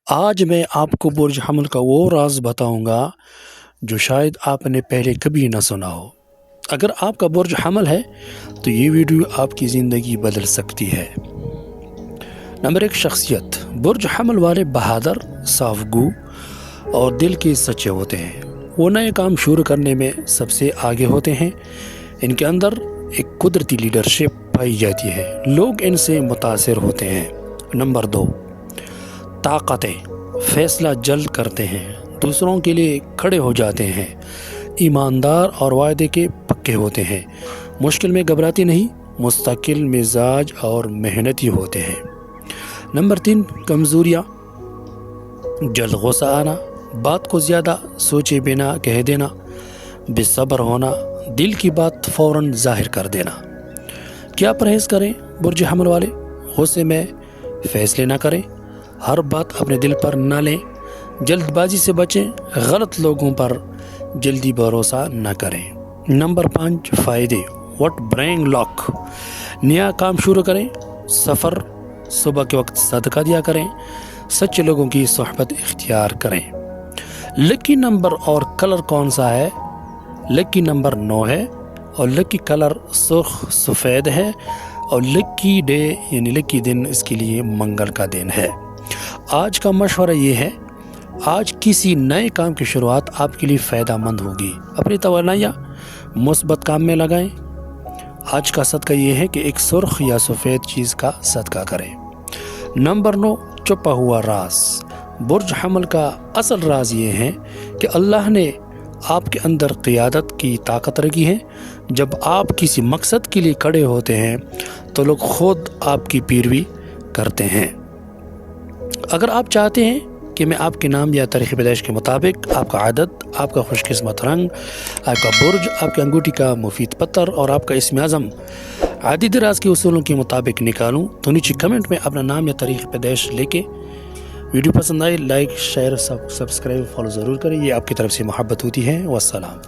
आज मैं आपको बुर्ज हमल का वो राज बताऊंगा जो शायद आपने पहले कभी ना सुना हो। अगर आपका बुर्ज हमल है तो ये वीडियो आपकी ज़िंदगी बदल सकती है। नंबर 1, शख्सियत। बुर्ज हमल वाले बहादुर, साफगू और दिल के सच्चे होते हैं। वो नए काम शुरू करने में सबसे आगे होते हैं। इनके अंदर एक कुदरती लीडरशिप पाई जाती है। लोग इनसे मुतासिर होते हैं। नंबर 2, ताकतें। फैसला जल्द करते हैं, दूसरों के लिए खड़े हो जाते हैं, ईमानदार और वायदे के पक्के होते हैं, मुश्किल में घबराते नहीं, मुस्तकिल मिजाज और मेहनती होते हैं। नंबर 3, कमज़ोरियाँ। जल्द गुस्सा आना, बात को ज़्यादा सोचे बिना कह देना, बेसब्र होना, दिल की बात फ़ौरन ज़ाहिर कर देना। क्या परहेज़ करें बुर्ज हमल वाले? गुस्से में फ़ैसले ना करें, हर बात अपने दिल पर ना लें, जल्दबाजी से बचें, गलत लोगों पर जल्दी भरोसा न करें। नंबर 5, फ़ायदे। What brain lock. नया काम शुरू करें, सफ़र, सुबह के वक्त सदका दिया करें, सच्चे लोगों की सोहबत इख्तियार करें। लकी नंबर और कलर कौन सा है? लकी नंबर 9 है और लकी कलर सुर्ख सफ़ेद है और लकी डे यानी लकी दिन इसके लिए मंगल का दिन है। आज का मशवरा ये है, आज किसी नए काम की शुरुआत आपके लिए फ़ायदा मंद होगी। अपनी तवज्जो मुस्बत काम में लगाएं। आज का सदका ये है कि एक सुर्ख या सफ़ेद चीज़ का सदका करें। नंबर 9, छुपा हुआ राज। बुर्ज हमल का असल राज ये है कि अल्लाह ने आपके अंदर क़ियादत की ताकत रखी है। जब आप किसी मकसद के लिए खड़े होते हैं तो लोग खुद आपकी पैरवी करते हैं। अगर आप चाहते हैं कि मैं आपके नाम या तारीख़ पैदाइश के मुताबिक आपका आदत, आपका खुशकिस्मत रंग, आपका बुर्ज, आपकी अंगूठी का मुफीद पत्थर और आपका इस्म आज़म आदि दराज के उसूलों के मुताबिक निकालूं तो नीचे कमेंट में अपना नाम या तारीख़ पैदाइश लेके वीडियो पसंद आए लाइक शेयर सब्सक्राइब फॉलो ज़रूर करें। ये आपकी तरफ से मोहब्बत होती है। वस्सलाम।